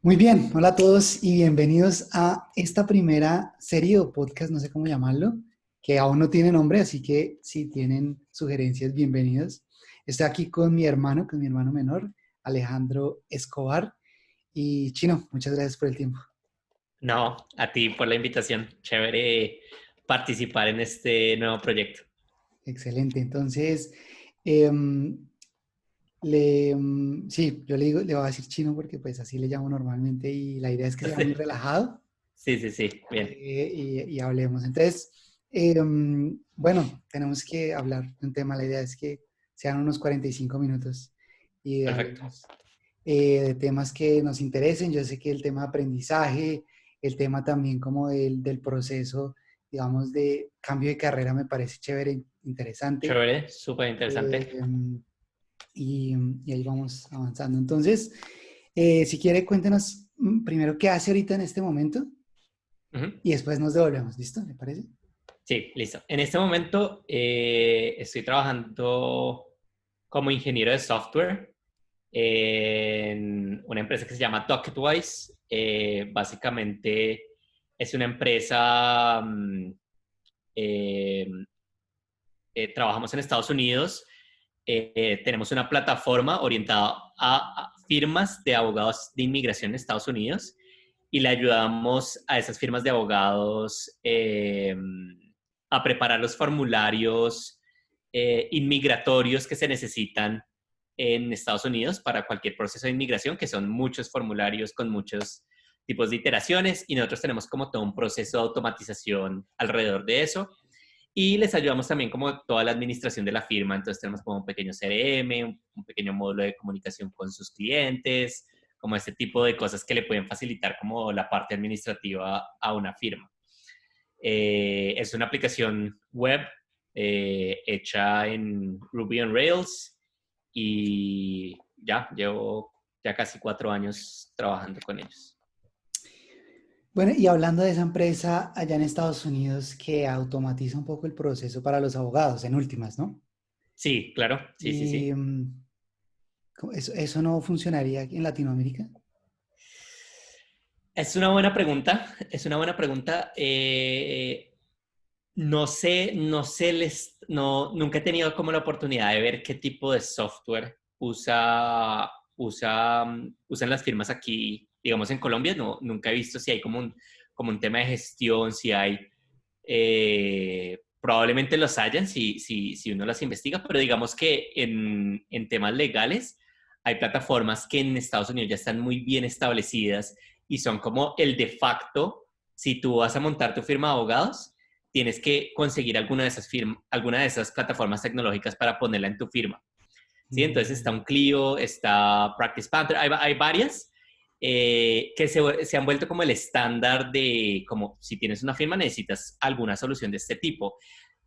Muy bien, hola a todos y bienvenidos a esta primera serie o podcast, no sé cómo llamarlo, que aún no tiene nombre, así que si tienen sugerencias, bienvenidos. Estoy aquí con mi hermano menor, Alejandro Escobar. Y Chino, muchas gracias por el tiempo. No, a ti por la invitación. Chévere participar en este nuevo proyecto. Excelente. Entonces, sí, yo le voy a decir Chino porque pues así le llamo normalmente y la idea es que sea muy relajado. Sí, sí, sí, bien. Y hablemos. Entonces, bueno, tenemos que hablar de un tema. La idea es que sean unos 45 minutos y Perfecto. hablemos de temas que nos interesen. Yo sé que el tema de aprendizaje, el tema también como del proceso, digamos, de cambio de carrera me parece chévere, interesante. Chévere, súper interesante. Eh, y ahí vamos avanzando. Entonces, si quiere, cuéntenos primero qué hace ahorita en este momento Ujú. y después nos devolvemos. ¿Listo? ¿Me parece? Sí, listo. En este momento estoy trabajando como ingeniero de software en una empresa que se llama Docketwise. Básicamente es una empresa, eh, trabajamos en Estados Unidos. Tenemos una plataforma orientada a firmas de abogados de inmigración en Estados Unidos y le ayudamos a esas firmas de abogados a preparar los formularios inmigratorios que se necesitan en Estados Unidos para cualquier proceso de inmigración, que son muchos formularios con muchos tipos de iteraciones, y nosotros tenemos como todo un proceso de automatización alrededor de eso. Y les ayudamos también como toda la administración de la firma. Entonces tenemos como un pequeño CRM, un pequeño módulo de comunicación con sus clientes, como este tipo de cosas que le pueden facilitar como la parte administrativa a una firma. Es una aplicación web hecha en Ruby on Rails y ya llevo ya casi 4 años trabajando con ellos. Bueno, y hablando de esa empresa allá en Estados Unidos que automatiza un poco el proceso para los abogados, en últimas, ¿no? Sí, claro, sí, sí, Y sí. eso no funcionaría aquí en Latinoamérica. Es una buena pregunta, es una buena pregunta. No sé, nunca he tenido como la oportunidad de ver qué tipo de software usan las firmas aquí, digamos en Colombia. No, nunca he visto si hay como un tema de gestión, si hay, probablemente los hayan si uno las investiga, pero digamos que en temas legales hay plataformas que en Estados Unidos ya están muy bien establecidas y son como el de facto. Si tú vas a montar tu firma de abogados, tienes que conseguir alguna de esas plataformas tecnológicas para ponerla en tu firma. ¿Sí? Entonces está Mm, un Clio, está Practice Panther, hay varias que se han vuelto como el estándar de, como si tienes una firma necesitas alguna solución de este tipo.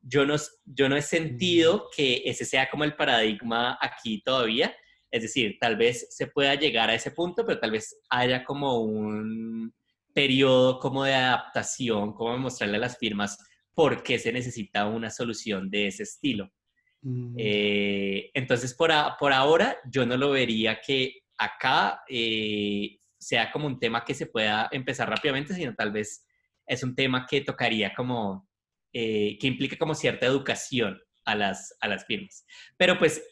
Yo no he mm, sentido que ese sea como el paradigma aquí todavía. Es decir, tal vez se pueda llegar a ese punto, pero tal vez haya como un periodo como de adaptación, como mostrarle a las firmas por qué se necesita una solución de ese estilo. ya. Entonces, por ahora, yo no lo vería que acá sea como un tema que se pueda empezar rápidamente, sino tal vez es un tema que tocaría como, que implica como cierta educación a las firmas. Pero pues,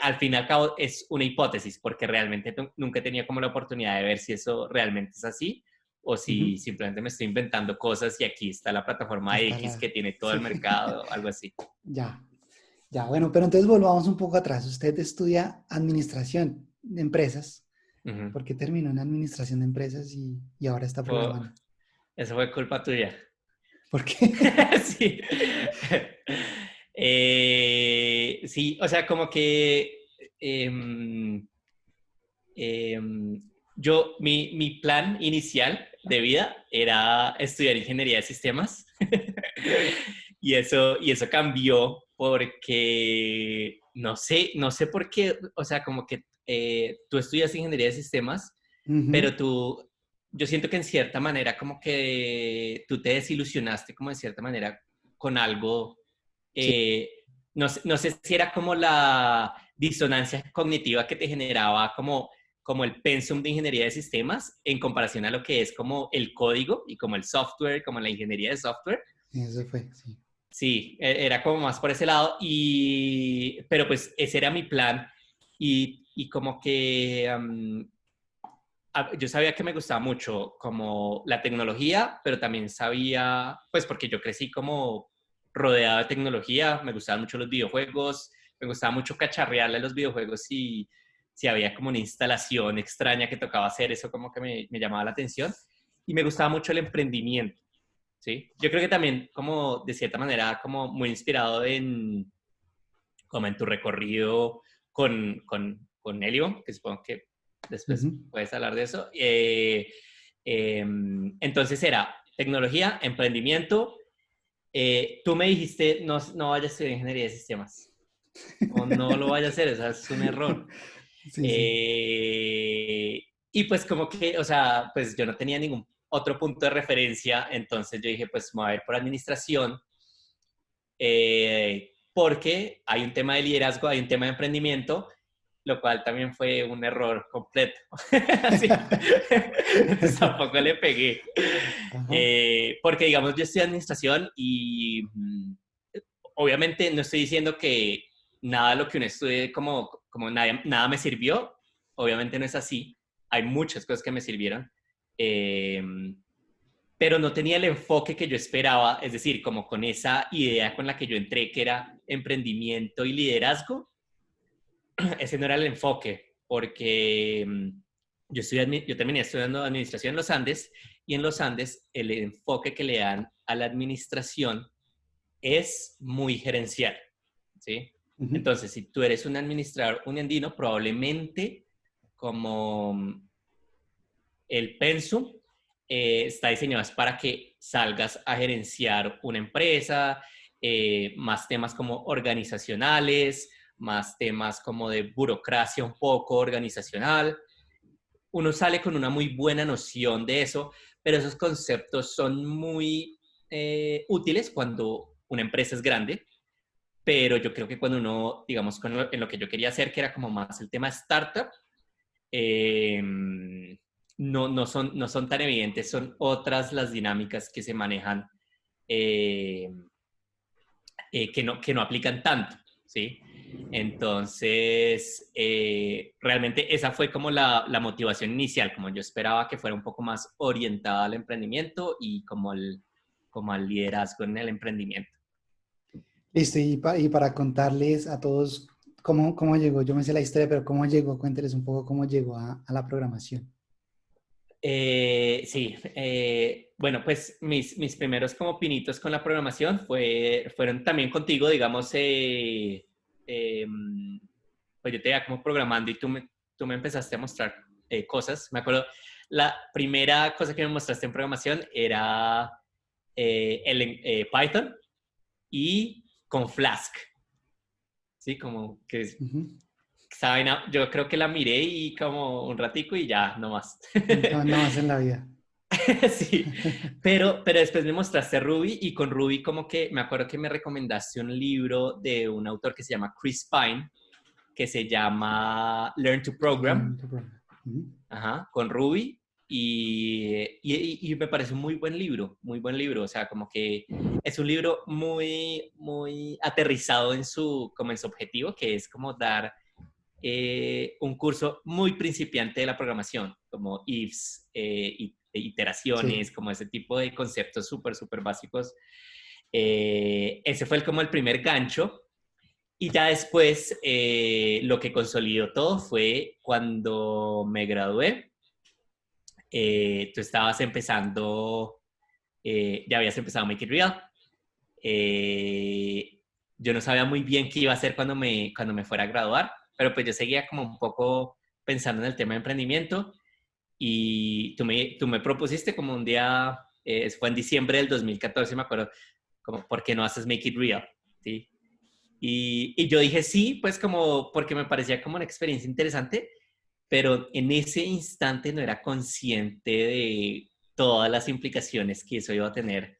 al fin y al cabo, es una hipótesis, porque realmente nunca he tenido como la oportunidad de ver si eso realmente es así o Ujú. si simplemente me estoy inventando cosas y aquí está la plataforma Está X que la... tiene todo el Sí, mercado, algo así. ya, ya. Bueno, pero entonces volvamos un poco atrás. Usted estudia administración de empresas. Ujú. ¿Por qué terminó en administración de empresas y ahora está Fue- programando? Eso fue culpa tuya. ¿Por qué? Sí. Sí, o sea, como que em, em, mi plan inicial de vida era estudiar ingeniería de sistemas. Y eso cambió porque no sé por qué, o sea, como que tú estudias ingeniería de sistemas, Ujú. pero yo siento que en cierta manera como que tú te desilusionaste como en cierta manera con algo. Sí. eh, no sé si era como la disonancia cognitiva que te generaba como como el pensum de ingeniería de sistemas en comparación a lo que es como el código y como el software, como la ingeniería de software. Eso fue, sí. Sí, era como más por ese lado, pero pues ese era mi plan y como que yo sabía que me gustaba mucho como la tecnología, pero también sabía, pues porque yo crecí como rodeado de tecnología, me gustaban mucho los videojuegos, me gustaba mucho cacharrearle a los videojuegos y si había como una instalación extraña que tocaba hacer, eso como que me llamaba la atención y me gustaba mucho el emprendimiento, ¿sí? Yo creo que también como de cierta manera como muy inspirado como en tu recorrido con Helio, que supongo que después Ujú. puedes hablar de eso. Entonces era tecnología, emprendimiento. Tú me dijiste, no, no vayas a estudiar ingeniería de sistemas, o no lo vayas a hacer, o sea, es un error. Sí, sí. Y pues como que, o sea, pues yo no tenía ningún otro punto de referencia, entonces yo dije, pues me voy a ir por administración, porque hay un tema de liderazgo, hay un tema de emprendimiento, lo cual también fue un error completo. Así. Entonces tampoco le pegué. Ajá. Porque, digamos, yo estudié administración y obviamente no estoy diciendo que nada de lo que uno estudie como nada me sirvió. Obviamente no es así. Hay muchas cosas que me sirvieron. Eh, pero no tenía el enfoque que yo esperaba, es decir, como con esa idea con la que yo entré, que era emprendimiento y liderazgo, ese no era el enfoque, porque yo terminé estudiando administración en los Andes y en los Andes el enfoque que le dan a la administración es muy gerencial, ¿sí? Ujú. Entonces, si tú eres un administrador unandino, probablemente como el pensum está diseñado para que salgas a gerenciar una empresa, más temas como organizacionales, más temas como de burocracia un poco organizacional. Uno sale con una muy buena noción de eso, pero esos conceptos son muy útiles cuando una empresa es grande, pero yo creo que cuando uno, digamos, en lo que yo quería hacer, que era como más el tema startup, eh, no son tan evidentes, son otras las dinámicas que se manejan eh, que no aplican tanto, ¿sí? Entonces, realmente esa fue como la motivación inicial, como yo esperaba que fuera un poco más orientada al emprendimiento y como al liderazgo en el emprendimiento. Listo, y para contarles a todos cómo llegó, yo me sé la historia, pero cómo llegó, cuénteles un poco cómo llegó a la programación. Sí, bueno, pues mis primeros como pinitos con la programación fueron también contigo, digamos, eh, pues yo te iba como programando y tú me empezaste a mostrar cosas. Me acuerdo, la primera cosa que me mostraste en programación era Python y con Flask, ¿sí? Como que Ujú. esa vaina, yo creo que la miré y como un ratico y ya, no más. No, no más en la vida. Sí, pero después me mostraste Ruby y con Ruby como que me acuerdo que me recomendaste un libro de un autor que se llama Chris Pine, que se llama Learn to Program, Learn to program. Ujú. ajá, con Ruby y me parece un muy buen libro, o sea, como que es un libro muy, muy aterrizado como en su objetivo, que es como dar un curso muy principiante de la programación, como ifs, Sí. iteraciones, como ese tipo de conceptos súper, súper básicos. Ese fue como el primer gancho. Y ya después lo que consolidó todo fue cuando me gradué. Tú estabas empezando, ya habías empezado Make It Real. Eh, yo no sabía muy bien qué iba a hacer cuando me fuera a graduar, pero pues yo seguía como un poco pensando en el tema de emprendimiento y tú me propusiste como un día, fue en diciembre del 2014, me acuerdo, como, ¿por qué no haces Make It Real? ¿Sí? Y yo dije sí, pues como porque me parecía como una experiencia interesante, pero en ese instante no era consciente de todas las implicaciones que eso iba a tener,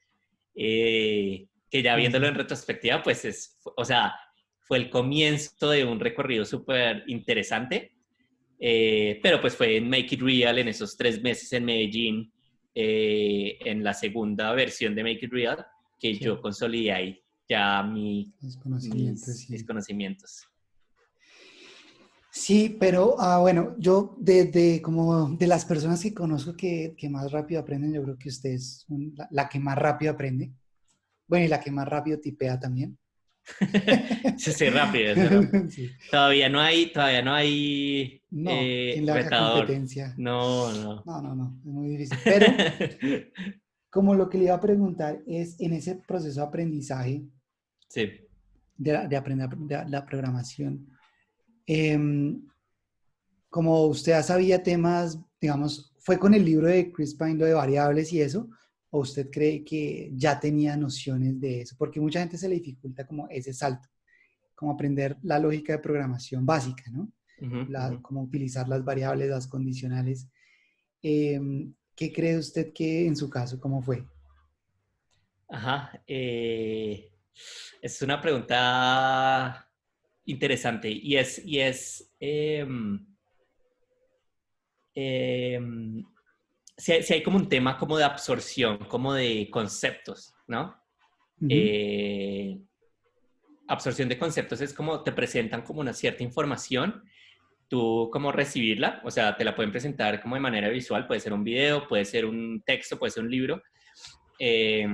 que ya Sí, viéndolo sí. en retrospectiva, pues o sea, fue el comienzo de un recorrido súper interesante, Pero pues fue en Make It Real, en esos 3 meses en Medellín, en la segunda versión de Make It Real, que Sí, yo consolidé ahí ya los conocimientos, mis sí. conocimientos. Sí, pero bueno, yo como de las personas que conozco que más rápido aprenden, yo creo que usted es la que más rápido aprende. Bueno, y la que más rápido tipea también. Eso sí, rápido, eso es rápido. Sí. Todavía no hay No, ¿quién le haga retador. competencia? No, no. No, no, no, es muy difícil. Pero como lo que le iba a preguntar es en ese proceso de aprendizaje, Sí. de aprender la programación, em, como usted ya sabía temas, digamos, ¿fue con el libro de Chris Pine lo de variables y eso? ¿O usted cree que ya tenía nociones de eso? Porque mucha gente se le dificulta como ese salto, como aprender la lógica de programación básica, ¿no? Ujú, ujú. Cómo utilizar las variables, las condicionales. ¿Qué cree usted que en su caso, cómo fue? Ajá. Es una pregunta interesante em, si hay como un tema como de absorción, como de conceptos, ¿no? Ujú, Eh, Absorción de conceptos es como te presentan como una cierta información, tú como recibirla, o sea, te la pueden presentar como de manera visual, puede ser un video, puede ser un texto, puede ser un libro, eh,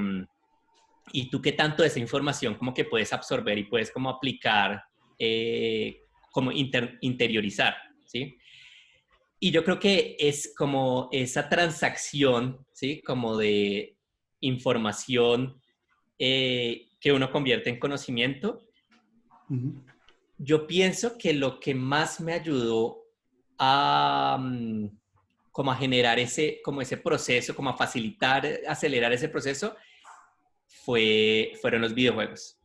y tú qué tanto de esa información como que puedes absorber y puedes como aplicar, como interiorizar, ¿sí? Y yo creo que es como esa transacción, ¿sí? Como de información que uno convierte en conocimiento. ujú, Yo pienso que lo que más me ayudó a, como a generar como ese proceso, como a facilitar, acelerar ese proceso, fueron los videojuegos.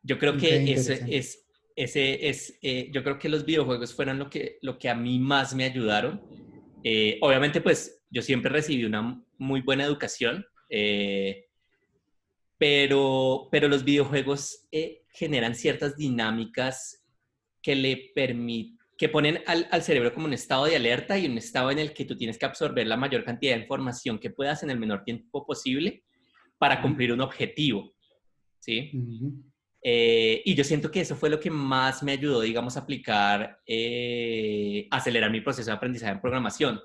Yo creo ok, que interesante. yo creo que los videojuegos fueron lo que a mí más me ayudaron. Obviamente, pues yo siempre recibí una muy buena educación, pero los videojuegos generan ciertas dinámicas que ponen al cerebro como un estado de alerta y un estado en el que tú tienes que absorber la mayor cantidad de información que puedas en el menor tiempo posible para Ujú, cumplir un objetivo, ¿sí? ujú, Y yo siento que eso fue lo que más me ayudó, digamos, a aplicar, acelerar mi proceso de aprendizaje en programación,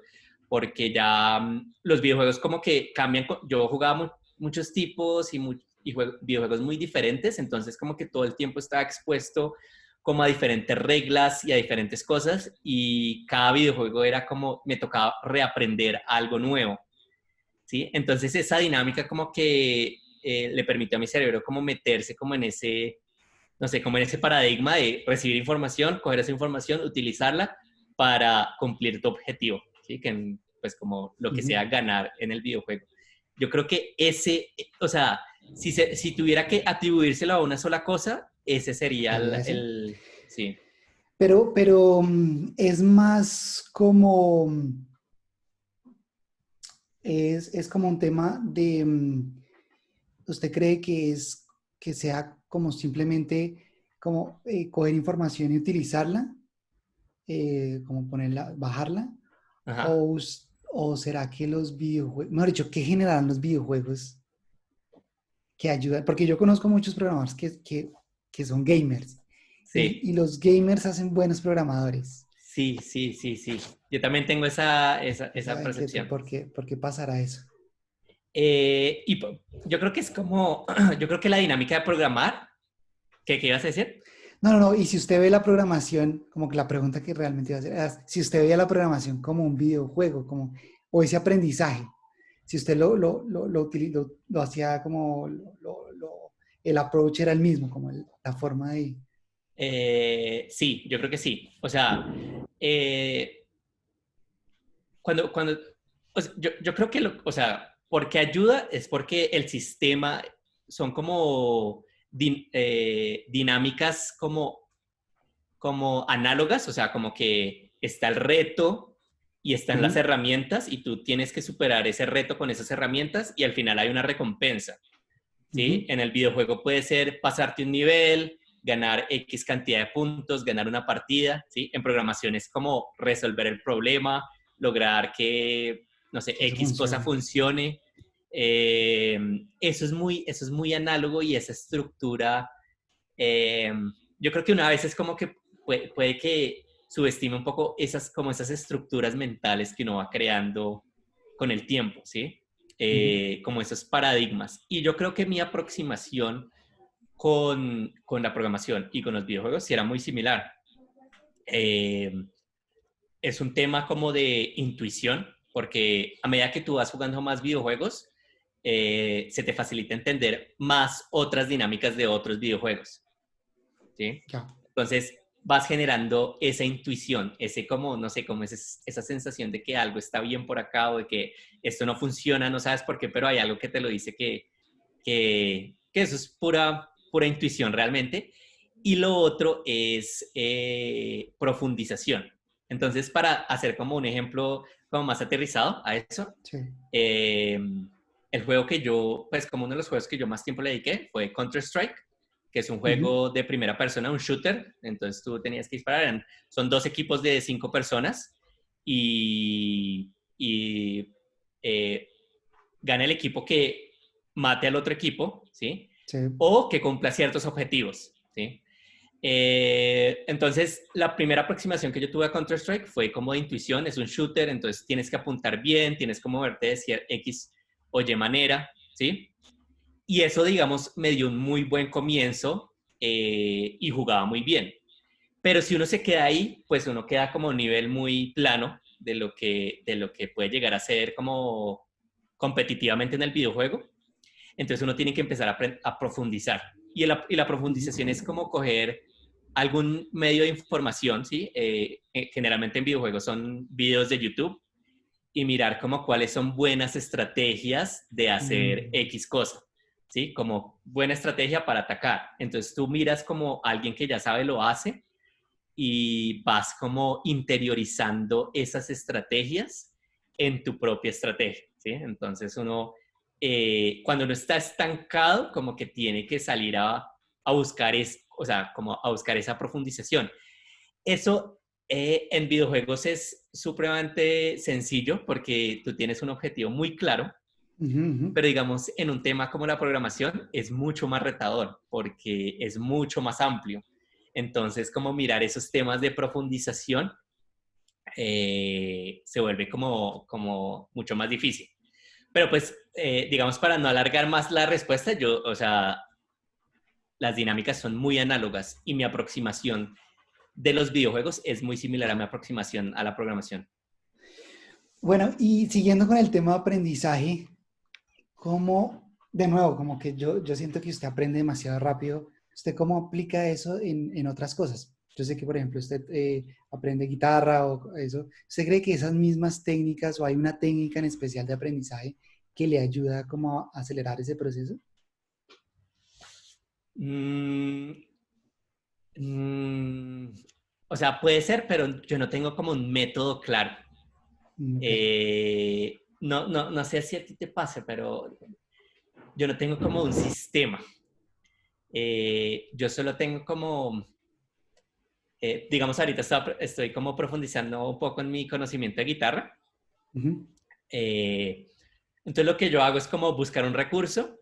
porque ya los videojuegos como que cambian, yo jugaba muchos tipos y videojuegos muy diferentes, entonces como que todo el tiempo estaba expuesto como a diferentes reglas y a diferentes cosas, y cada videojuego era como, me tocaba reaprender algo nuevo, ¿sí? Entonces esa dinámica como que le permitió a mi cerebro como meterse como en ese, no sé, como en ese paradigma de recibir información, coger esa información, utilizarla para cumplir tu objetivo, ¿sí? Que pues como lo que ujú. sea ganar en el videojuego. Yo creo que o sea, si tuviera que atribuírselo a una sola cosa, ese sería ¿Sería ese? sí. Pero es más como, es como un tema de, ¿usted cree que es que sea como simplemente como coger información y utilizarla, como ponerla, bajarla? Ajá. O será que los videojuegos, mejor dicho, ¿qué generarán los videojuegos que ayudan? Porque yo conozco muchos programadores que son gamers y Sí, los gamers hacen buenos programadores. sí, sí, sí, sí. Yo también tengo esa Esa inquietud, percepción. por qué pasará eso? Yo creo que es como, yo creo que la dinámica de programar, ¿qué ibas a decir? No, no, no. Y si usted ve la programación, como que la pregunta que realmente iba a hacer es, si usted veía la programación como un videojuego, como, o ese aprendizaje, si usted lo hacía como, el approach era el mismo, como la forma de... Sí, yo creo que sí. O sea, eh, cuando, o sea, yo creo que, o sea, porque ayuda es porque el sistema son como dinámicas como análogas, o sea, como que está el reto y están las Ujú, herramientas y tú tienes que superar ese reto con esas herramientas y al final hay una recompensa, ¿sí? ujú, En el videojuego puede ser pasarte un nivel, ganar X cantidad de puntos, ganar una partida, ¿sí? En programación es como resolver el problema, lograr que, no sé, Que eso X cosa funcione. funcione. Eso es muy análogo y esa estructura, eh, yo creo que una vez es como que puede que subestime un poco como esas estructuras mentales que uno va creando con el tiempo, ¿sí? Ujú. Como esos paradigmas. Y yo creo que mi aproximación con la programación y con los videojuegos sí era muy similar. Eh, es un tema como de intuición, porque a medida que tú vas jugando más videojuegos, se te facilita entender más otras dinámicas de otros videojuegos, ¿sí? Ya. Entonces vas generando esa intuición, ese como, no sé, como esa sensación de que algo está bien por acá o de que esto no funciona, no sabes por qué, pero hay algo que te lo dice que eso es pura intuición realmente. Y lo otro es profundización. Entonces, para hacer como un ejemplo como más aterrizado a eso, Sí. eh, el juego que yo, pues como uno de los juegos que yo más tiempo le dediqué fue Counter-Strike, que es un Ujú. juego de primera persona, un shooter. Entonces tú tenías que disparar. Son dos equipos de 5 personas y eh, gana el equipo que mate al otro equipo, ¿sí? Sí. O que cumpla ciertos objetivos, ¿sí? Entonces, la primera aproximación que yo tuve a Counter-Strike fue como de intuición, es un shooter, entonces tienes que apuntar bien, tienes que moverte de X o Y manera, ¿sí? Y eso, digamos, me dio un muy buen comienzo y jugaba muy bien. Pero si uno se queda ahí, pues uno queda como a un nivel muy plano de lo que puede llegar a ser como competitivamente en el videojuego. Entonces uno tiene que empezar a profundizar. Y la Ujú. profundización es como coger algún medio de información, ¿sí? Generalmente en videojuegos son videos de YouTube y mirar como cuáles son buenas estrategias de hacer Mm. X cosa, ¿sí? Como buena estrategia para atacar. Entonces tú miras como alguien que ya sabe lo hace y vas como interiorizando esas estrategias en tu propia estrategia, ¿sí? Entonces uno, cuando uno está estancado, como que tiene que salir a buscar, o sea, como a buscar esa profundización. Eso en videojuegos es supremamente sencillo porque tú tienes un objetivo muy claro, Ujú, ujú. pero digamos, en un tema como la programación es mucho más retador porque es mucho más amplio. Entonces, como mirar esos temas de profundización se vuelve como mucho más difícil. Pero pues, digamos, para no alargar más la respuesta, yo, o sea, las dinámicas son muy análogas y mi aproximación de los videojuegos es muy similar a mi aproximación a la programación. Bueno, y siguiendo con el tema de aprendizaje, ¿cómo, de nuevo, como que yo siento que usted aprende demasiado rápido? ¿Usted cómo aplica eso en otras cosas? Yo sé que, por ejemplo, usted aprende guitarra o eso. ¿Usted cree que esas mismas técnicas o hay una técnica en especial de aprendizaje que le ayuda como a acelerar ese proceso? Mm, mm, o sea, puede ser, pero yo no tengo como un método claro. Ok. No sé si a ti te pasa, pero yo no tengo como un sistema. Yo solo tengo como, digamos, ahorita estoy como profundizando un poco en mi conocimiento de guitarra. Ujú. Eh, entonces lo que yo hago es como buscar un recurso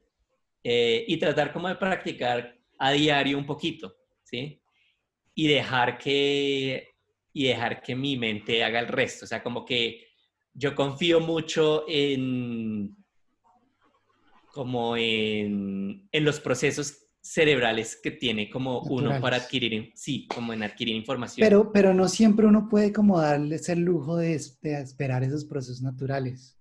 y tratar como de practicar a diario un poquito, ¿sí? Y y dejar que mi mente haga el resto. O sea, como que yo confío mucho en los procesos cerebrales que tiene como uno para Naturales. adquirir, sí, como en adquirir información. Pero no siempre uno puede como darle ese lujo de esperar esos procesos naturales.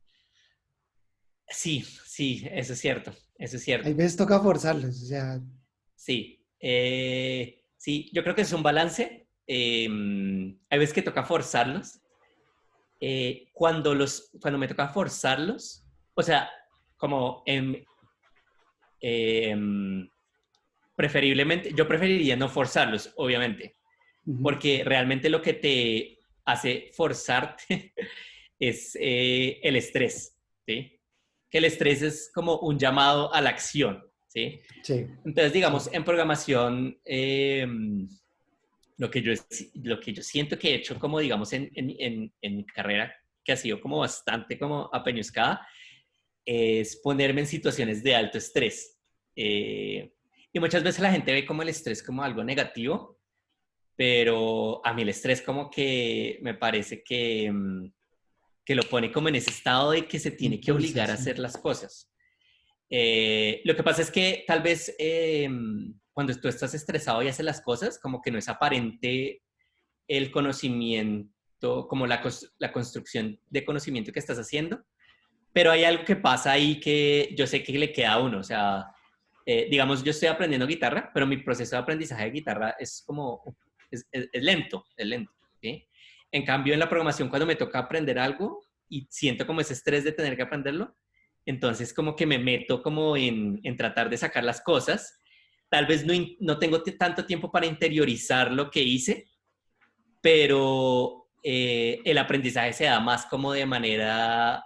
Sí, sí, eso es cierto, eso es cierto. Hay veces toca forzarlos, o sea, Sí, sí, yo creo que es un balance. Hay veces que toca forzarlos. Cuando me toca forzarlos, o sea, como em, preferiblemente, yo preferiría no forzarlos, obviamente, ujú, porque realmente lo que te hace forzarte es el estrés, ¿sí? Que el estrés es como un llamado a la acción. ¿sí? Sí, Entonces, sí, digamos, en programación, lo que yo, lo que yo siento que he hecho como, digamos, en mi carrera, que ha sido como bastante como apeñuscada, es ponerme en situaciones de alto estrés. Y muchas veces la gente ve como el estrés como algo negativo, pero a mí el estrés como que me parece que lo pone como en ese estado de que se tiene que impulsa, obligar a sí. hacer las cosas. Lo que pasa es que tal vez cuando tú estás estresado y haces las cosas, como que no es aparente el conocimiento, como la construcción de conocimiento que estás haciendo, pero hay algo que pasa ahí que yo sé que le queda a uno, o sea, digamos, yo estoy aprendiendo guitarra, pero mi proceso de aprendizaje de guitarra es como, es lento, ¿sí? En cambio, en la programación, cuando me toca aprender algo y siento como ese estrés de tener que aprenderlo, entonces como que me meto como en tratar de sacar las cosas. Tal vez no tengo tanto tiempo para interiorizar lo que hice, pero el aprendizaje se da más como de manera,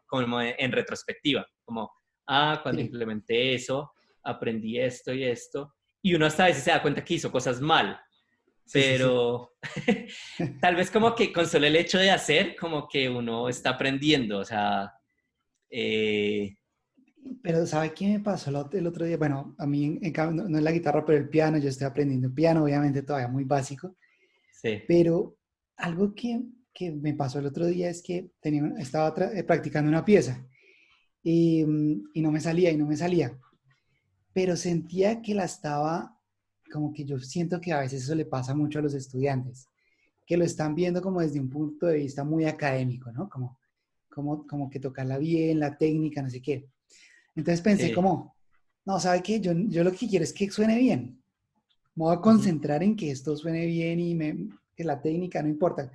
como en retrospectiva, como, cuando Sí, implementé eso, aprendí esto y esto, y uno hasta a veces se da cuenta que hizo cosas mal, sí, sí, sí. pero tal vez como que con solo el hecho de hacer, como que uno está aprendiendo, o sea, eh, Pero ¿sabe qué me pasó el otro día? Bueno, a mí en cambio no, no es la guitarra, pero el piano, yo estoy aprendiendo piano, obviamente todavía muy básico, sí, pero algo que me pasó el otro día es que estaba practicando una pieza y no me salía y no me salía, pero sentía que la estaba, como que yo siento que a veces eso le pasa mucho a los estudiantes, que lo están viendo como desde un punto de vista muy académico, ¿no? Como que tocarla bien, la técnica, no sé qué. Entonces pensé sí, como, no, ¿sabe qué? Yo lo que quiero es que suene bien. Me voy a ujú, concentrar en que esto suene bien que la técnica no importa.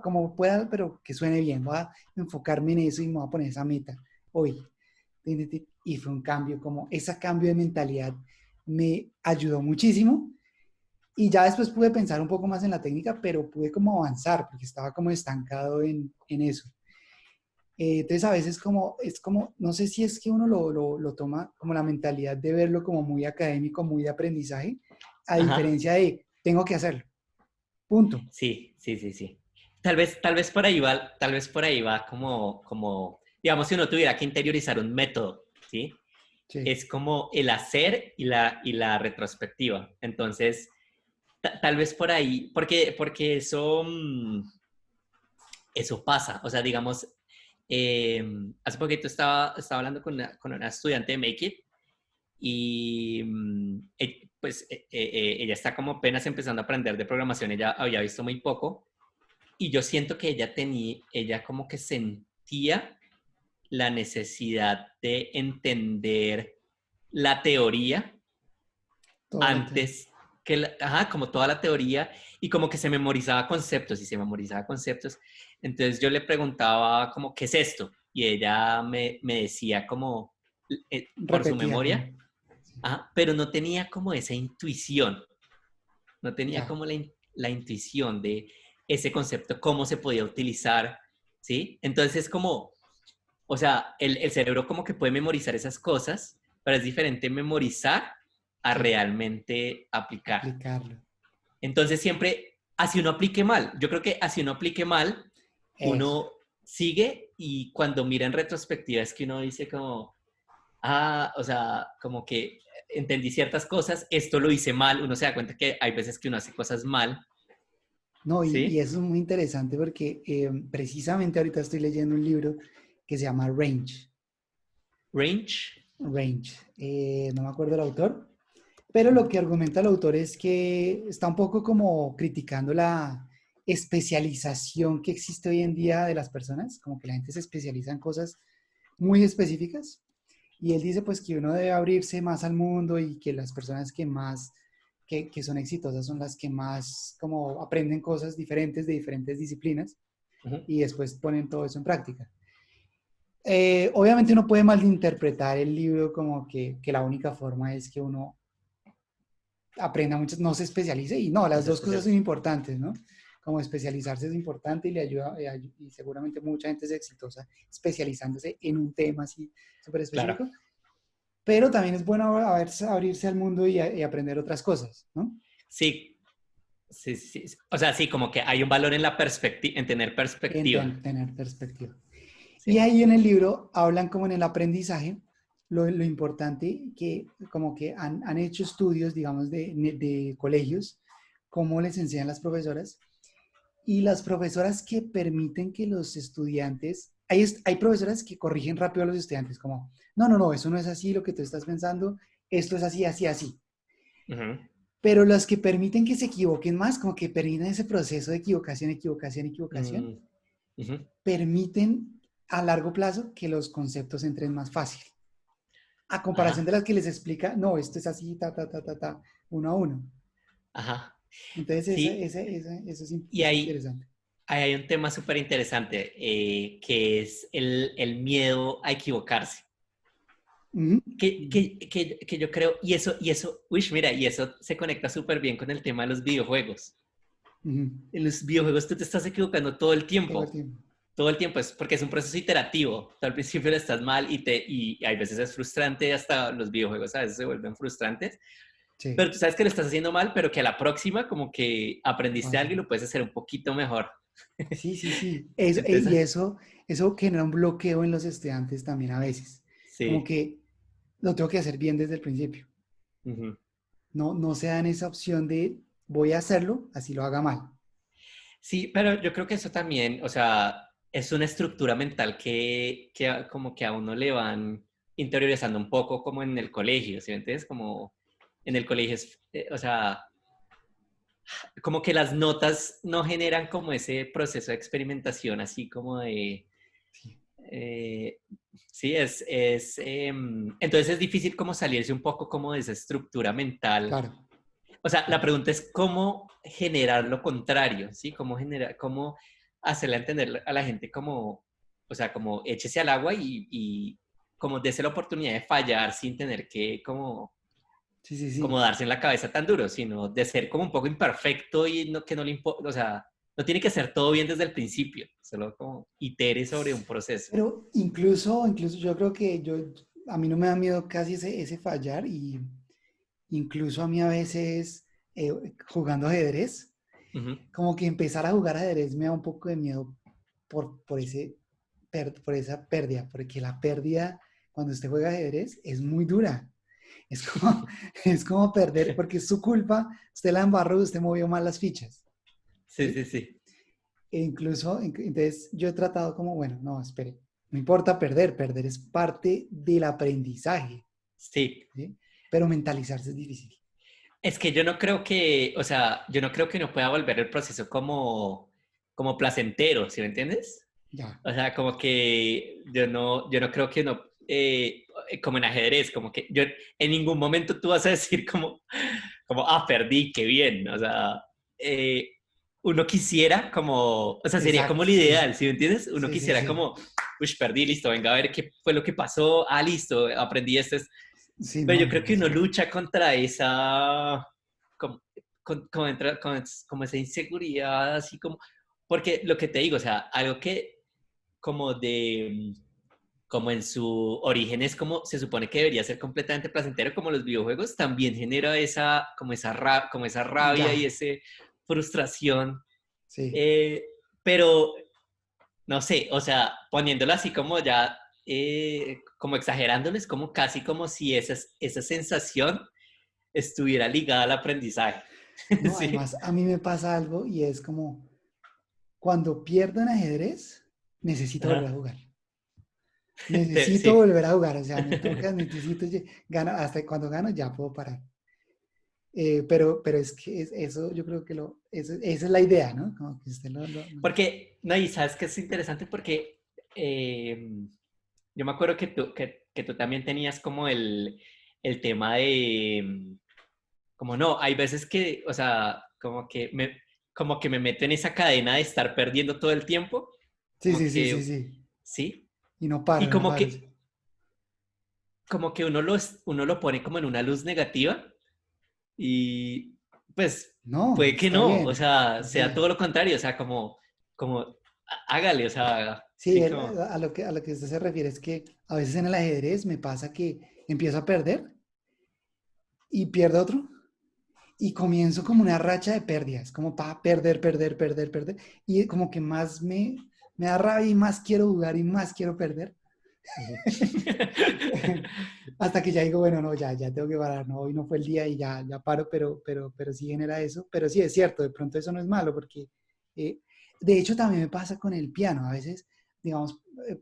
Como pueda, pero que suene bien. Voy a enfocarme en eso y me voy a poner esa meta hoy. Y fue un cambio, como ese cambio de mentalidad me ayudó muchísimo. Y ya después pude pensar un poco más en la técnica, pero pude como avanzar porque estaba como estancado en eso. Entonces a veces es como, no sé si es que uno lo toma como la mentalidad de verlo como muy académico, muy de aprendizaje, a ajá. diferencia de tengo que hacerlo, punto. Sí, sí, sí, sí. Tal vez por ahí va, tal vez por ahí va digamos, si uno tuviera que interiorizar un método, ¿sí? Sí, Es como el hacer y la retrospectiva. Entonces, tal vez por ahí, porque eso, eso pasa. O sea, digamos, hace poquito estaba hablando con una estudiante de Make It y pues ella está como apenas empezando a aprender de programación, ella había visto muy poco y yo siento que ella como que sentía la necesidad de entender la teoría toda la teoría. antes que, ajá, como toda la teoría y como que se memorizaba conceptos y se memorizaba conceptos. Entonces yo le preguntaba como, ¿qué es esto? Y ella me decía como, por su Repetía como, memoria, ajá, pero no tenía como esa intuición, no tenía ya, como la intuición de ese concepto, cómo se podía utilizar, ¿sí? Entonces es como, o sea, el cerebro como que puede memorizar esas cosas, pero es diferente memorizar a sí, realmente aplicar. aplicarlo. Entonces siempre, así uno aplique mal, yo creo que así uno aplique mal, Eso. uno sigue y cuando mira en retrospectiva es que uno dice como, o sea, como que entendí ciertas cosas, esto lo hice mal, uno se da cuenta que hay veces que uno hace cosas mal, No, y ¿sí? eso es muy interesante porque precisamente ahorita estoy leyendo un libro que se llama Range. Range, Range. No me acuerdo el autor, pero lo que argumenta el autor es que está un poco como criticando la especialización que existe hoy en día de las personas, como que la gente se especializa en cosas muy específicas. Y él dice pues que uno debe abrirse más al mundo y que las personas que son exitosas son las que más como aprenden cosas diferentes de diferentes disciplinas uh-huh, y después ponen todo eso en práctica. Obviamente uno puede malinterpretar el libro como que la única forma es que uno aprenda mucho, no se especialice y no, no las sé dos cosas son especiales. importantes, ¿no? Como especializarse es importante y le ayuda, y seguramente mucha gente es exitosa especializándose en un tema así súper Claro. específico, pero también es bueno abrirse al mundo y aprender otras cosas, ¿no? Sí, sí, sí, sí. O sea, sí, como que hay un valor en la perspectiva, en tener perspectiva. Tener perspectiva. Y Sí. ahí en el libro hablan como en el aprendizaje, lo importante que como que han hecho estudios, digamos, de colegios, cómo les enseñan las profesoras, y las profesoras que permiten que los estudiantes, hay profesoras que corrigen rápido a los estudiantes, como, no, no, no, eso no es así lo que tú estás pensando, esto es así, así, así. Ujú, Pero las que permiten que se equivoquen más, como que permiten ese proceso de equivocación, equivocación, equivocación, mm, ujú. permiten a largo plazo que los conceptos entren más fácil. A comparación de Ajá, las que les explica, no, esto es así, uno a uno. ajá. Entonces, Sí, eso y es ahí, interesante. ahí hay un tema súper interesante que es el miedo a equivocarse. Ujú, Que yo creo, uy, mira, y eso se conecta súper bien con el tema de los videojuegos. ujú. En los videojuegos tú te estás equivocando todo el Todo el tiempo. tiempo. Todo el tiempo es porque es un proceso iterativo. Tú al principio le estás mal y hay veces es frustrante, hasta los videojuegos a veces se vuelven frustrantes, Sí, pero tú sabes que lo estás haciendo mal, pero que a la próxima como que aprendiste vas algo y bien. lo puedes hacer un poquito mejor. Sí, sí, sí. Eso, y Entonces, eso genera un bloqueo en los estudiantes también a veces. Como sí. que lo tengo que hacer bien desde el principio. Ujú. No, no se dan esa opción de voy a hacerlo, así lo haga mal. Sí, pero yo creo que eso también, o sea, es una estructura mental como que a uno le van interiorizando un poco como en el colegio, ¿sí me entiendes? Como en el colegio, o sea, como que las notas no generan como ese proceso de experimentación, así como de... Sí, eh, sí, entonces es difícil como salirse un poco como de esa estructura mental. claro, O sea, la claro. pregunta es cómo generar lo contrario, ¿sí? Cómo hacerle entender a la gente como, o sea, como échese al agua y como dése la oportunidad de fallar sin tener que Sí, sí, como sí. darse en la cabeza tan duro, sino de ser como un poco imperfecto y que no le importa, o sea, no tiene que ser todo bien desde el principio, solo como itere sobre un proceso. Pero incluso yo creo que a mí no me da miedo casi ese fallar y incluso a mí a veces jugando ajedrez, Ujú. como que empezar a jugar ajedrez me da un poco de miedo por esa pérdida, porque la pérdida cuando usted juega ajedrez es muy dura. Es como, es como perder, porque es su culpa, usted la embarró, usted movió mal las fichas, Sí, ¿sí? sí, sí. E incluso, entonces yo he tratado como, bueno, no, espere, no importa perder es parte del aprendizaje, Sí. ¿sí? Pero mentalizarse es difícil. Es que yo no creo que, o sea, yo no creo que uno pueda volver el proceso como placentero, ¿sí me entiendes? Ya, O sea, como que yo no creo que uno, como en ajedrez, como que yo en ningún momento tú vas a decir perdí, qué bien. O sea, eh, uno quisiera o sea, sería como exacto, lo sí, ideal, ¿sí me entiendes? Uno sí, sí, quisiera sí. perdí, listo, venga a ver qué fue lo que pasó. Ah, listo, aprendí esto. Sí, Pero no, yo creo no, que uno eso. lucha contra esa, como, como esa inseguridad, así como, porque lo que te digo, o sea, algo que como como en su origen es como se supone que debería ser completamente placentero, como los videojuegos, también genera como esa rabia y Ya, esa frustración, sí. eh, pero no sé, o sea, poniéndolo así como ya, como exagerándoles, como casi como si esa sensación estuviera ligada al aprendizaje. No, Sí, además a mí me pasa algo y es como, cuando pierdo en ajedrez, necesito volver a ajá. jugar. Necesito Sí, volver a jugar, o sea, me toca, necesito ganar, hasta cuando gano ya puedo parar. Pero es que eso yo creo que esa es la idea, ¿no? Como que usted porque, no, y sabes que es interesante porque yo me acuerdo que tú también tenías como el tema de, como no, hay veces que, o sea, como que me meto en esa cadena de estar perdiendo todo el tiempo, Sí, como sí, sí, sí, que, sí. sí, Y y no paro, sí. como que uno lo pone como en una luz negativa y pues No, puede que está no, o bien. sea, sea todo Sí, lo contrario, o sea, hágale, o sea, sí, sí, como, a lo que usted se refiere es que a veces en el ajedrez me pasa que empiezo a perder y pierdo otro y comienzo como una racha de pérdidas, como para perder, perder, perder, perder. Y como que más me da rabia y más quiero jugar y más quiero perder. Ujú. Hasta que ya digo, bueno, no, ya tengo que parar, no, hoy no fue el día y ya paro, pero sí genera eso. Pero sí es cierto, de pronto eso no es malo, porque eh, de hecho también me pasa con el piano. A veces, digamos,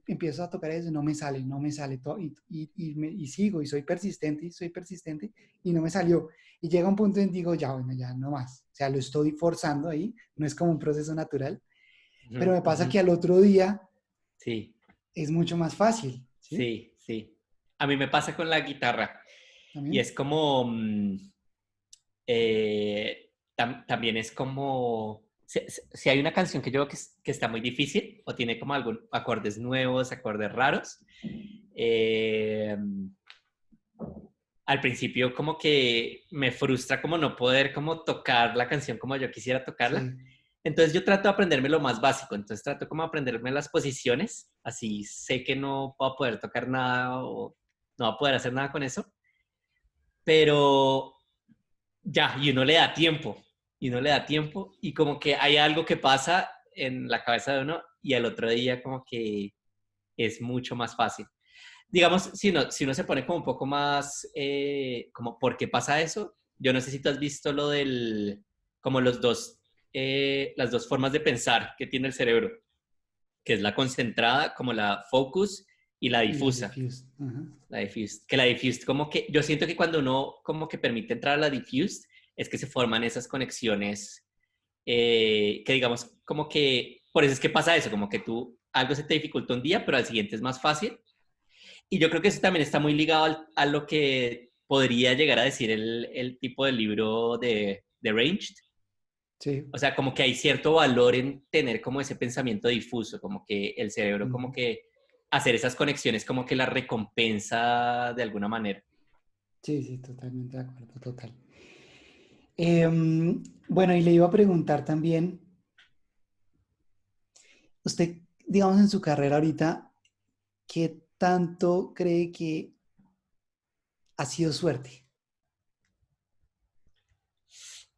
empiezo a tocar eso y no me sale todo, y sigo, y soy persistente, y no me salió. Y llega un punto en que digo, ya, bueno, ya no más. O sea, lo estoy forzando ahí, no es como un proceso natural, Ujú, pero me pasa ujú. que al otro día Sí, es mucho más fácil, ¿sí? sí, sí. A mí me pasa con la guitarra y es También. como, también es como, si hay una canción que yo veo que está muy difícil o tiene como algún acordes nuevos, acordes raros, eh, al principio como que me frustra como no poder como tocar la canción como yo quisiera tocarla. Sí. Entonces yo trato de aprenderme lo más básico, entonces trato como de aprenderme las posiciones, así sé que no voy a poder tocar nada o no voy a poder hacer nada con eso, pero ya, y uno le da tiempo, y uno le da tiempo, y como que hay algo que pasa en la cabeza de uno y al otro día como que es mucho más fácil. Digamos, si uno se pone como un poco más, como, ¿por qué pasa eso? Yo no sé si tú has visto lo del, como las dos formas de pensar que tiene el cerebro, que es la concentrada, como la focus, y la Y la difusa. diffused. Ajá. La diffused. Que la diffused, como que yo siento que cuando uno como que permite entrar a la diffused, es que se forman esas conexiones, que digamos, como que, por eso es que pasa eso, como que tú, algo se te dificulta un día, pero al siguiente es más fácil. Y yo creo que eso también está muy ligado a lo que podría llegar a decir el tipo de libro de Ranged. Sí. O sea, como que hay cierto valor en tener como ese pensamiento difuso, como que el cerebro, como Ujú. que hacer esas conexiones, como que la recompensa de alguna manera. Sí, sí, totalmente de acuerdo, total. Bueno, y le iba a preguntar también, usted, digamos, en su carrera ahorita, ¿qué tanto cree que ha sido suerte?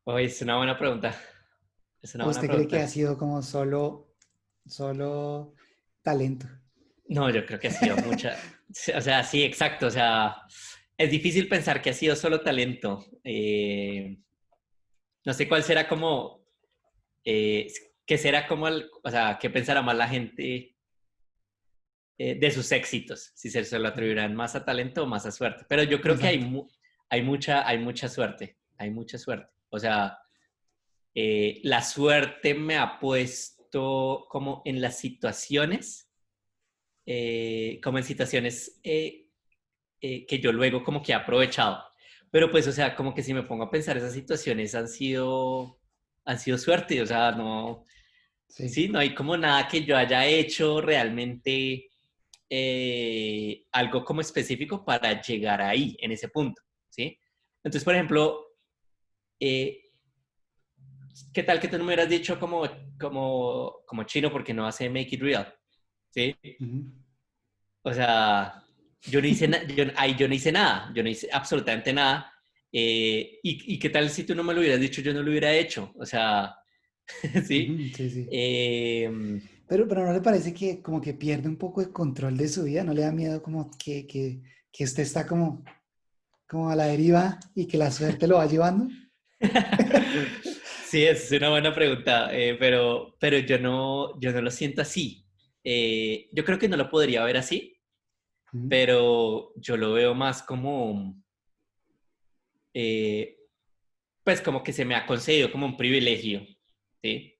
Oye, es una buena pregunta. Es una ¿O buena usted cree que pregunta. ha sido como solo talento? No, yo creo que ha sido mucha. O sea, sí, exacto. O sea, es difícil pensar que ha sido solo talento. No sé cuál será como, eh, qué será como, o sea, qué pensará más la gente, de sus éxitos, si se lo atribuirán más a talento o más a suerte. Pero yo creo que Exacto. hay mucha suerte, hay mucha suerte. O sea, la suerte me ha puesto como en las situaciones, como en situaciones, que yo luego como que he aprovechado. Pero pues, o sea, como que si me pongo a pensar, esas situaciones han sido suerte, o sea, no, Sí. sí, no hay como nada que yo haya hecho realmente, algo como específico para llegar ahí, en ese punto, ¿sí? Entonces, por ejemplo, eh, ¿qué tal que tú no me hubieras dicho como chino porque no hace Make It Real? ¿Sí? Ujú. O sea, yo no hice, yo no hice nada, yo no hice absolutamente nada. Y qué tal si tú no me lo hubieras dicho, yo no lo hubiera hecho? O sea, ¿sí? Ujú, sí, sí. Eh, Pero ¿no le parece que como que pierde un poco de control de su vida? ¿No le da miedo como que usted está como a la deriva y que la suerte lo va llevando? Sí, esa es una buena pregunta, pero yo no lo siento así. Yo creo que no lo podría ver así, Ujú. pero yo lo veo más como, eh, pues como que se me ha concedido como un privilegio, ¿sí?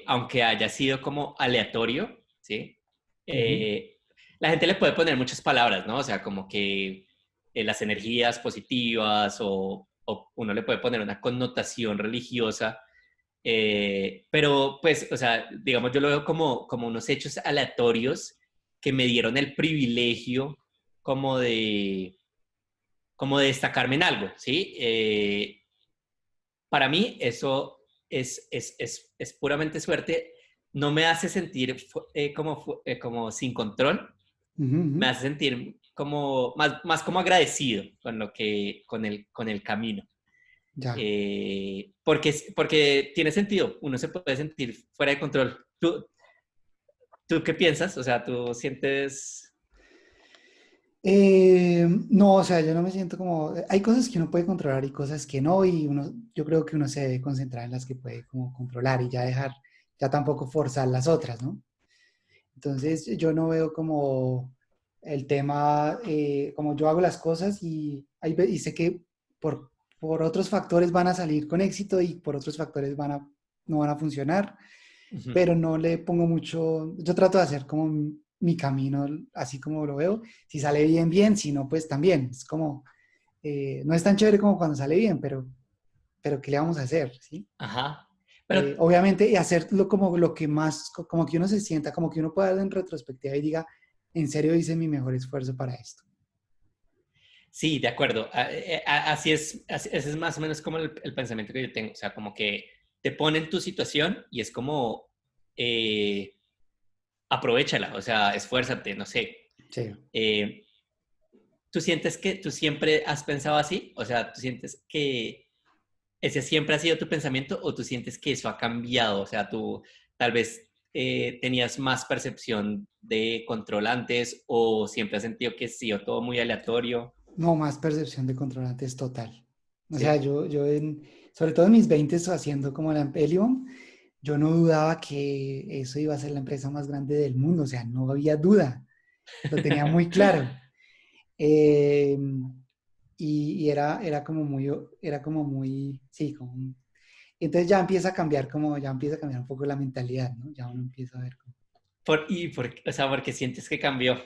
Aunque haya sido como aleatorio, ¿sí? Ujú. Eh, la gente le puede poner muchas palabras, ¿no? O sea, como que, las energías positivas o uno le puede poner una connotación religiosa. Pero pues, o sea, digamos, yo lo veo como unos hechos aleatorios que me dieron el privilegio como de, como de destacarme en algo, ¿sí? Para mí eso es puramente suerte. No me hace sentir, como sin control, Ujú, ujú. me hace sentir más como agradecido con con el camino. Ya. Porque tiene sentido, uno se puede sentir fuera de control. ¿Tú qué piensas? O sea, ¿tú sientes? No, o sea, yo no me siento como... Hay cosas que uno puede controlar y cosas que no, y yo creo que uno se debe concentrar en las que puede como controlar y ya dejar, ya tampoco forzar las otras, ¿no? Entonces, yo no veo como el tema, como yo hago las cosas y sé que por otros factores van a salir con éxito y por otros factores no van a funcionar, Ujú. pero no le pongo mucho, yo trato de hacer como mi camino así como lo veo. Si sale bien, bien, si no, pues también. Es como, no es tan chévere como cuando sale bien, pero ¿qué le vamos a hacer? ¿Sí? Ajá. Pero Obviamente, y hacerlo como lo que más, como que uno se sienta, como que uno pueda dar en retrospectiva y diga, en serio hice mi mejor esfuerzo para esto. sí, de acuerdo. Así es, ese es más o menos como el pensamiento que yo tengo. O sea, como que te ponen en tu situación y es como, eh, aprovéchala, o sea, esfuérzate, no sé. Sí. Eh, ¿Tú sientes que tú siempre has pensado así? O sea, ¿tú sientes que ese siempre ha sido tu pensamiento o tú sientes que eso ha cambiado? O sea, tú tal vez tenías más percepción de control antes o siempre has sentido que sí o todo muy aleatorio. No, más percepción de controlante es total. O sea, ¿Sí? sobre todo en mis 20 haciendo como la Helium, yo no dudaba que eso iba a ser la empresa más grande del mundo. O sea, no había duda. Lo tenía muy claro. Eh, y era como muy, sí, como, entonces ya empieza a cambiar ya empieza a cambiar un poco la mentalidad, ¿no? Ya uno empieza a ver como... O sea, porque sientes que cambió.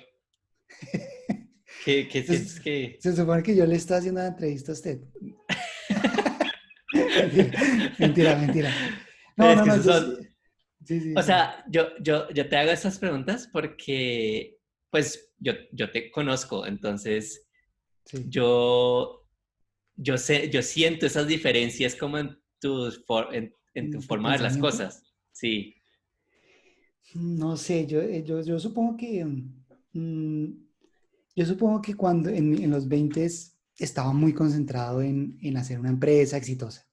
Que Entonces, sientes que... se supone que yo le estaba haciendo la entrevista a usted. Mentira, mentira, mentira. No, Es no, que no, esos yo son... sí, sí, sí, O sí, sea, yo te hago estas preguntas porque, pues, yo te conozco, entonces sí. yo, yo sé, yo siento esas diferencias como en tu ¿Tu forma de ver las pensamiento? cosas. Sí, No sé, yo supongo que, yo supongo que cuando en los 20 estaba muy concentrado en hacer una empresa exitosa.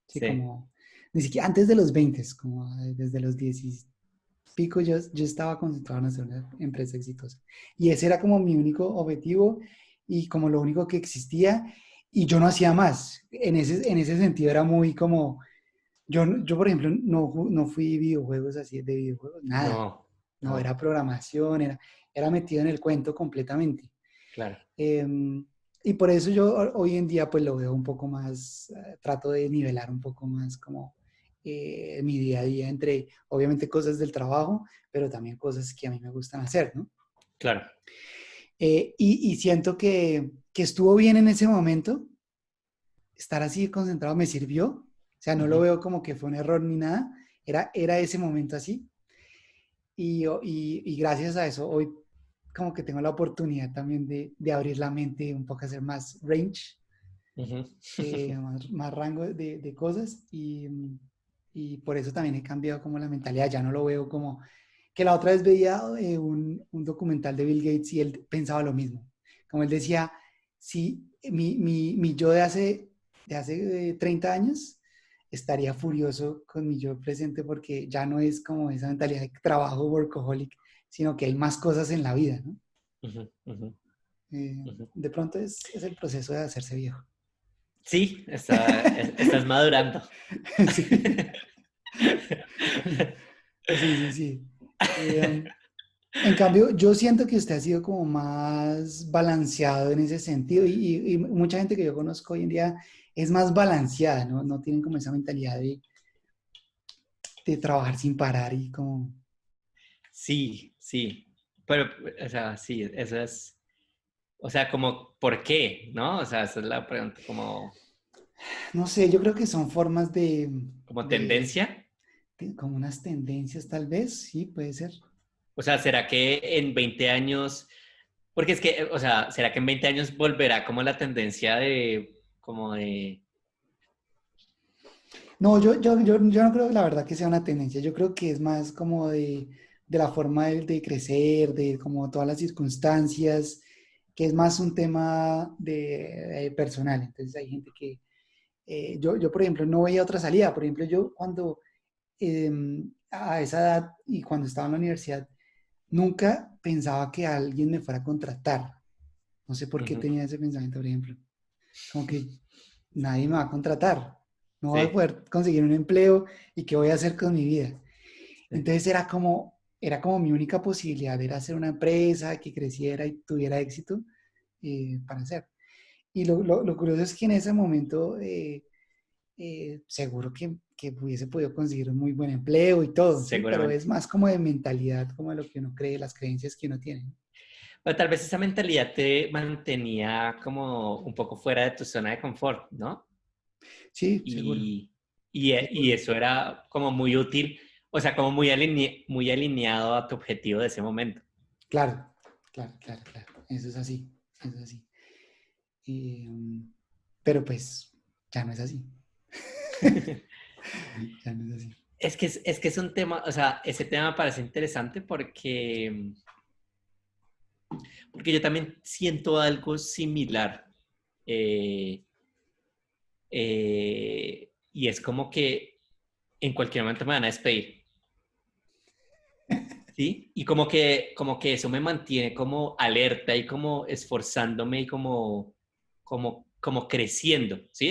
Sí, sí, como, ni siquiera antes de los 20, como desde los 10 y pico, yo estaba concentrado en hacer una empresa exitosa. Y ese era como mi único objetivo y como lo único que existía y yo no hacía más. En ese sentido era muy como, yo por ejemplo, no fui videojuegos así de videojuegos, nada. no, No, no, era programación, era metido en el cuento completamente. claro, Y por eso yo hoy en día pues lo veo un poco más, trato de nivelar un poco más como mi día a día entre obviamente cosas del trabajo, pero también cosas que a mí me gustan hacer, ¿no? claro. Y siento que estuvo bien en ese momento, estar así concentrado me sirvió, o sea, no lo Ujú. veo como que fue un error ni nada, era ese momento así. Y gracias a eso hoy como que tengo la oportunidad también de abrir la mente un poco, hacer más range, Ujú. más rango de cosas y por eso también he cambiado como la mentalidad, ya no lo veo como que la otra vez veía un documental de Bill Gates y él pensaba lo mismo, como él decía, si mi yo de hace 30 años estaría furioso con mi yo presente porque ya no es como esa mentalidad de trabajo workaholic, sino que hay más cosas en la vida, ¿no? Ujú, ujú, ujú. De pronto es el proceso de hacerse viejo. Sí, estás madurando. Sí. Sí, sí, sí. En cambio, yo siento que usted ha sido como más balanceado en ese sentido y mucha gente que yo conozco hoy en día es más balanceada, ¿no? No tienen como esa mentalidad de trabajar sin parar y como, Sí, sí. Pero, o sea, sí, eso es, o sea, como, ¿por qué? ¿No? O sea, esa es la pregunta, no sé, yo creo que son formas como de, tendencia. como unas tendencias tal vez, sí, puede ser. O sea, ¿será que en 20 años, porque es que, o sea, ¿será que en 20 años volverá como la tendencia de, como de, No, yo no creo que la verdad que sea una tendencia, yo creo que es más como de la forma de crecer, de como todas las circunstancias que es más un tema personal. Entonces hay gente que, yo, por ejemplo, no veía otra salida. Por ejemplo, yo cuando a esa edad y cuando estaba en la universidad, nunca pensaba que alguien me fuera a contratar. No sé por qué Ujú. tenía ese pensamiento, por ejemplo. Como que nadie me va a contratar, no voy a Sí, poder conseguir un empleo y qué voy a hacer con mi vida. sí. Entonces era como mi única posibilidad, era hacer una empresa que creciera y tuviera éxito para hacer. Y lo curioso es que en ese momento seguro que hubiese podido conseguir un muy buen empleo y todo, ¿sí? Pero Seguramente. es más como de mentalidad, como de lo que uno cree, las creencias que uno tiene. Pero tal vez esa mentalidad te mantenía como un poco fuera de tu zona de confort, ¿no? Sí, seguro, Y, y seguro. eso era como muy útil, o sea, como muy alineado a tu objetivo de ese momento. Claro, claro, claro, claro. Eso es así, eso es así. Pero pues ya no es así. Ya no es así. Es que es un tema, o sea, ese tema me parece interesante porque yo también siento algo similar. Eh, y es como que en cualquier momento me van a despedir, ¿sí? Y como que eso me mantiene como alerta y como esforzándome y como creciendo, ¿sí?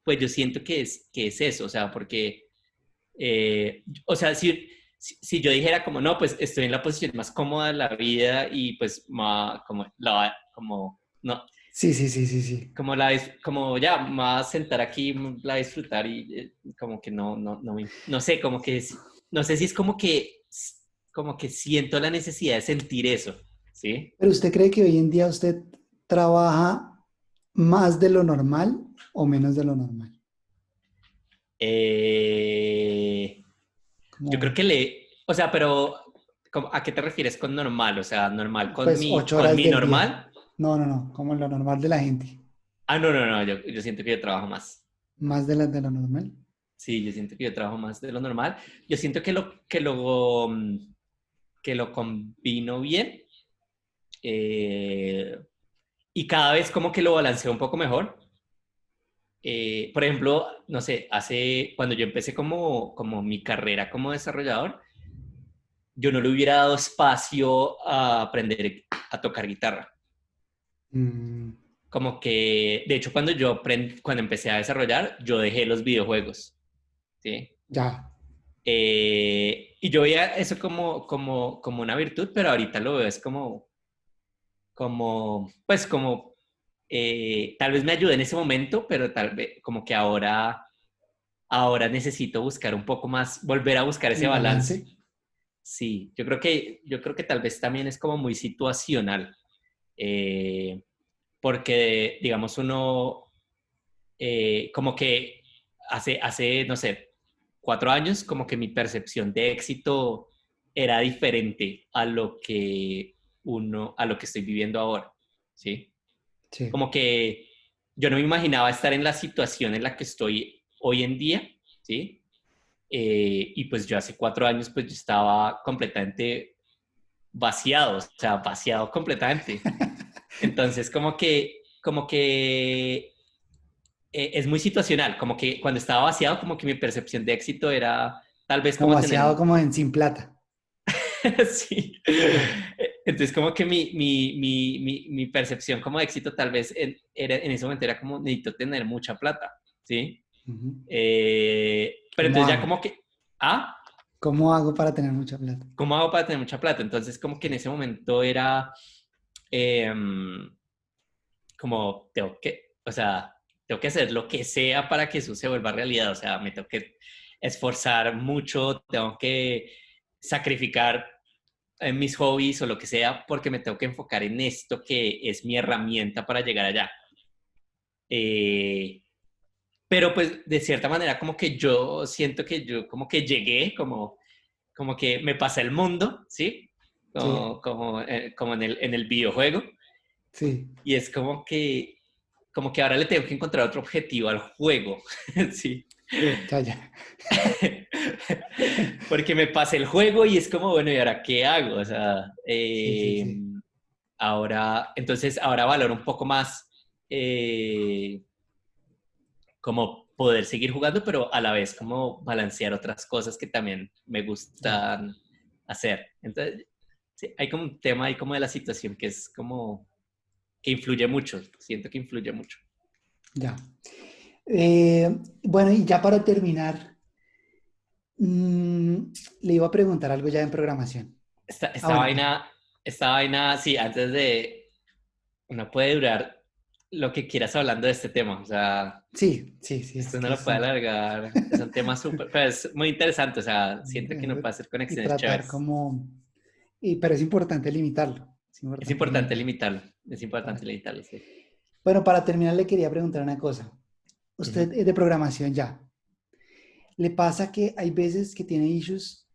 Pues yo siento que es eso, o sea, porque, o sea, si yo dijera como, no, pues estoy en la posición más cómoda de la vida y pues como, no, Sí, sí, sí, sí, sí. como ya, me voy a sentar aquí, la disfrutar y como que no sé, no sé si es como que siento la necesidad de sentir eso, ¿sí? ¿Pero usted cree que hoy en día usted trabaja más de lo normal o menos de lo normal? Eh, yo creo Como, que o sea, pero ¿a qué te refieres con normal? O sea, normal pues, 8 horas con mi del día. normal. No, no, no, como lo normal de la gente. Ah, no, yo siento que yo trabajo más. Más de lo normal. Sí, yo siento que yo trabajo más de lo normal. Yo siento que lo combino bien. eh, y cada vez como que lo balanceo un poco mejor. Por ejemplo, no sé, cuando yo empecé como mi carrera como desarrollador, yo no le hubiera dado espacio a aprender a tocar guitarra. Mm, Como que, de hecho, cuando empecé a desarrollar, yo dejé los videojuegos, ¿sí? ya. Y yo veía eso como una virtud, pero ahorita lo veo es pues como, tal vez me ayude en ese momento, pero tal vez como que ahora necesito buscar un poco más, volver a buscar ese El balance. balance. Sí, yo creo que tal vez también es como muy situacional, eh, porque digamos uno como que no sé, 4 años, como que mi percepción de éxito era diferente a lo que estoy viviendo ahora, ¿sí? Sí. Como que yo no me imaginaba estar en la situación en la que estoy hoy en día, ¿sí? Y pues yo hace 4 años pues yo estaba completamente vaciado, o sea, vaciado completamente. Entonces como que es muy situacional, como que cuando estaba vaciado, como que mi percepción de éxito era tal vez Como como vaciado, tener, como en sin plata. sí. Entonces como que mi percepción como de éxito tal vez en ese momento era como necesito tener mucha plata, ¿sí? Ujú. Pero ¿Cómo entonces ya hago? como que, ah, ¿Cómo hago para tener mucha plata? ¿cómo hago para tener mucha plata? Entonces como que en ese momento era eh, como tengo que, o sea, tengo que hacer lo que sea para que eso se vuelva realidad, o sea, me tengo que esforzar mucho, tengo que sacrificar en mis hobbies o lo que sea, porque me tengo que enfocar en esto que es mi herramienta para llegar allá. Eh, pero pues de cierta manera como que yo siento que yo como que llegué, como que me pasé el mundo, ¿sí? Sí, Como en el videojuego. sí. Y es como que ahora le tengo que encontrar otro objetivo al juego, ¿sí? Ya, ya. Porque me pasé el juego y es como, bueno, ¿y ahora qué hago? O sea, Sí, sí, sí. Ahora valoro un poco más como poder seguir jugando, pero a la vez como balancear otras cosas que también me Ya, gustan hacer. Entonces, sí, hay como un tema ahí como de la situación que es como que influye mucho, siento que influye mucho. ya. Bueno, y ya para terminar, le iba a preguntar algo ya en programación. Esta, Ah, esta bueno, vaina, esta vaina, sí, antes de, uno puede durar lo que quieras hablando de este tema, o sea, sí, sí, sí, es esto no que lo puede son... alargar, es un tema súper, pero es muy interesante, o sea, siento que uno puede hacer Y conexiones tratar chéveres. como... pero es importante limitarlo. Es Es importante importante limitarlo. limitarlo, es Vale. importante limitarlo, sí. Bueno, para terminar le quería preguntar una cosa. Ujú. Usted es de programación ya. ¿Le pasa que hay veces que tiene issues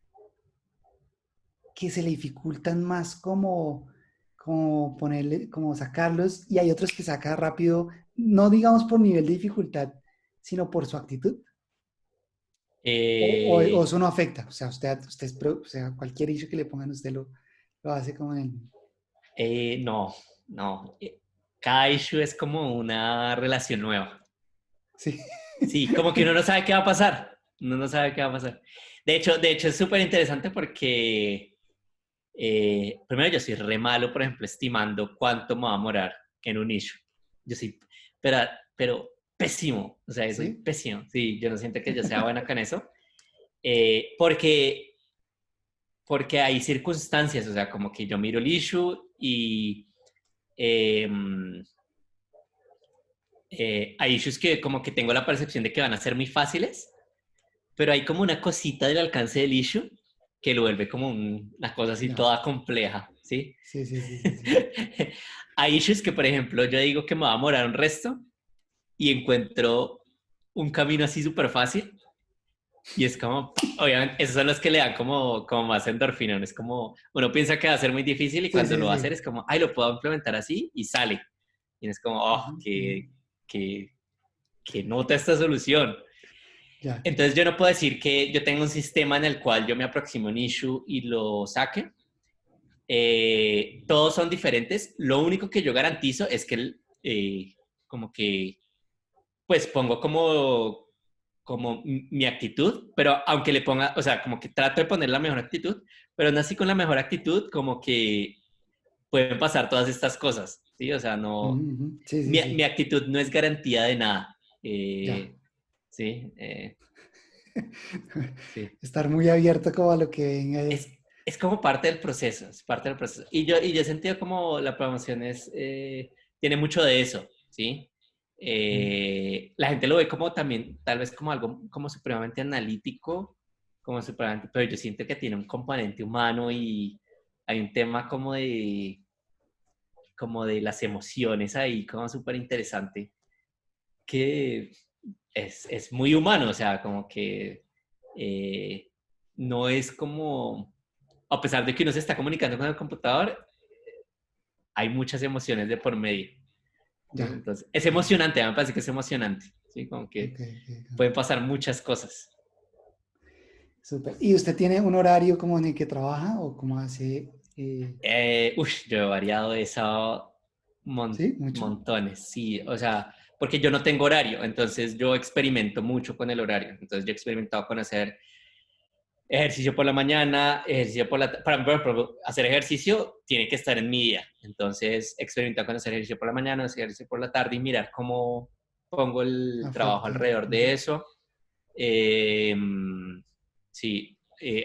que se le dificultan más como ponerle, como sacarlos y hay otros que saca rápido, no digamos por nivel de dificultad, sino por su actitud? O Eh, eso no afecta, o sea, o sea, cualquier issue que le pongan usted lo hace como en... no, no. Cada issue es como una relación nueva. Sí. Sí, como que uno no sabe qué va a pasar. Uno no sabe qué va a pasar. De hecho es súper interesante porque primero yo soy re malo, por ejemplo, estimando cuánto me va a demorar en un issue. Yo soy, pero, pero pésimo. O sea, yo soy ¿Sí? pésimo. Sí, yo no siento que yo sea buena con eso. Porque hay circunstancias, o sea, como que yo miro el issue y eh, hay issues que como que tengo la percepción de que van a ser muy fáciles, pero hay como una cosita del alcance del issue que lo vuelve como una cosa así Ya. toda compleja, ¿sí? Sí, sí, sí, sí, sí. Hay issues que, por ejemplo, yo digo que me va a demorar un resto y encuentro un camino así súper fácil y es como, obviamente, esos son los que le dan como más endorfina, ¿no? Es como, uno piensa que va a ser muy difícil y Sí, cuando sí, lo va a hacer sí. es como, ay, lo puedo implementar así y sale. Y es como, oh, Ujú, ujú. que nota esta solución. Ya. Entonces yo no puedo decir que yo tengo un sistema en el cual yo me aproximo a un issue y lo saque. Todos son diferentes. Lo único que yo garantizo es que como que pues pongo como mi actitud, pero aunque le ponga, o sea, como que trato de poner la mejor actitud, pero no así con la mejor actitud, como que pueden pasar todas estas cosas, ¿sí? O sea, Ujú, no, ujú. Sí, sí, mi sí. actitud no es garantía de nada, Ya. ¿sí? Sí. Estar muy abierto como a lo que venga. Es como parte del proceso, es parte del proceso. Y yo he sentido como la programación tiene mucho de eso, ¿sí? Mm. La gente lo ve como también, tal vez como algo como supremamente analítico, como supremamente, pero yo siento que tiene un componente humano y hay un tema como de las emociones ahí, como súper interesante, que es muy humano, o sea, como que eh, no es como a pesar de que uno se está comunicando con el computador, hay muchas emociones de por medio. ¿Sí? Ya. Entonces, es Ya, ya. emocionante, me parece que es emocionante. ¿Sí? Como Ok, que ok, pueden pasar muchas cosas. súper. ¿Y usted tiene un horario como en el que trabaja o cómo hace? Yo he variado eso ¿Sí? ¿Mucho? montones, sí. O sea, porque yo no tengo horario, entonces yo experimento mucho con el horario. Entonces, yo he experimentado con hacer ejercicio por la mañana, ejercicio por ejemplo, hacer ejercicio tiene que estar en mi día. Entonces, experimentar con hacer ejercicio por la mañana, hacer ejercicio por la tarde y mirar cómo pongo el trabajo Afecta. alrededor Ujú. de eso. Eh, sí,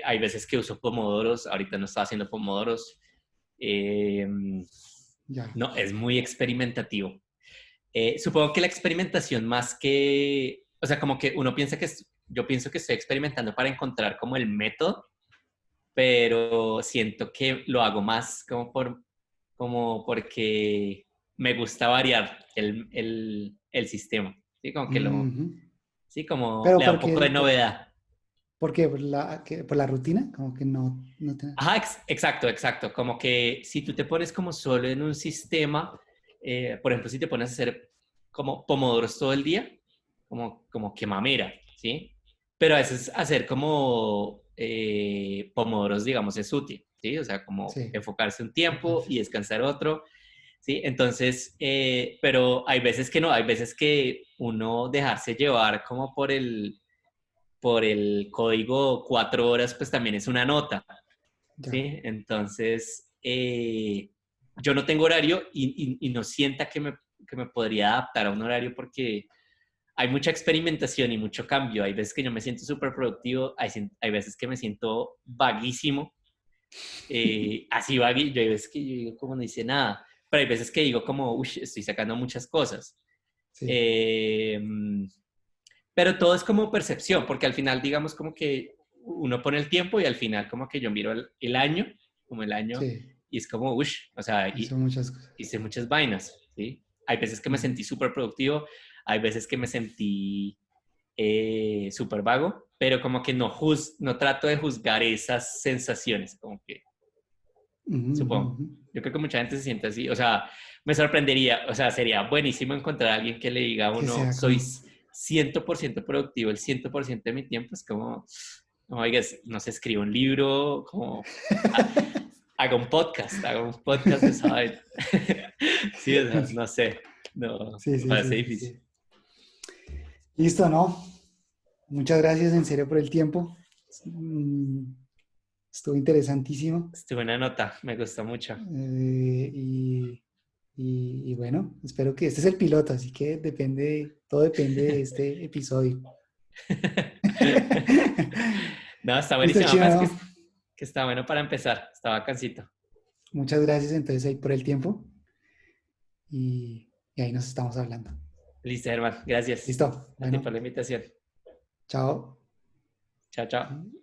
hay veces que uso pomodoros, ahorita no estaba haciendo pomodoros. Eh, Ya. no, es muy experimentativo. Supongo que la experimentación más que, o sea, como que uno piensa yo pienso que estoy experimentando para encontrar como el método, pero siento que lo hago más como porque me gusta variar el sistema, ¿sí? Como que Ujú. sí, como Pero le da un poco de novedad. ¿por qué? ¿Por la rutina? Como que no te... Ajá, exacto, exacto. Como que si tú te pones como solo en un sistema, por ejemplo, si te pones a hacer como pomodoros todo el día, como que mamera, ¿sí? Pero a veces hacer como pomodoros, digamos, es útil. ¿sí? O sea, como Sí. enfocarse un tiempo y descansar otro, ¿sí? Entonces, pero hay veces que no, hay veces que uno dejarse llevar como por el código 4 horas, pues también es una nota, Ya. ¿sí? Entonces, yo no tengo horario y no sienta que me podría adaptar a un horario porque hay mucha experimentación y mucho cambio. Hay veces que yo me siento súper productivo, hay veces que me siento vaguísimo, así vaguísimo, hay veces que yo digo como no hice nada, pero hay veces que digo como, uy, estoy sacando muchas cosas. Sí. Eh, pero todo es como percepción, porque al final digamos como que uno pone el tiempo y al final como que yo miro el año, como el año, Sí. y es como, uy, o sea, Hizo muchas cosas. hice muchas vainas, ¿sí? Hay veces que me Ujú. sentí súper productivo, hay veces que me sentí súper vago, pero como que no trato de juzgar esas sensaciones, como que, Ujú, ujú, supongo. ujú. Yo creo que mucha gente se siente así, o sea, me sorprendería, o sea, sería buenísimo encontrar a alguien que le diga a Que uno, sea soy como... 100% productivo el 100% de mi tiempo, es como, no, oigas, no sé, escribo un libro, como, haga un podcast de esa vaina. Sí, o sea, no sé, no, Sí, me sí, sí, parece sí, difícil. sí. Listo, ¿no? Muchas gracias en serio por el tiempo. Mm, Estuvo interesantísimo. Estuve una nota, me gustó mucho. Y, y bueno, espero que este es el piloto, así que todo depende de este episodio. No, está Listo, buenísimo. chido, Además ¿no? que está bueno para empezar. Está bacancito. Muchas gracias entonces ahí por el tiempo y ahí nos estamos hablando. Listo, hermano. Gracias Listo, a ti por bueno, la invitación. chao. Chao, chao.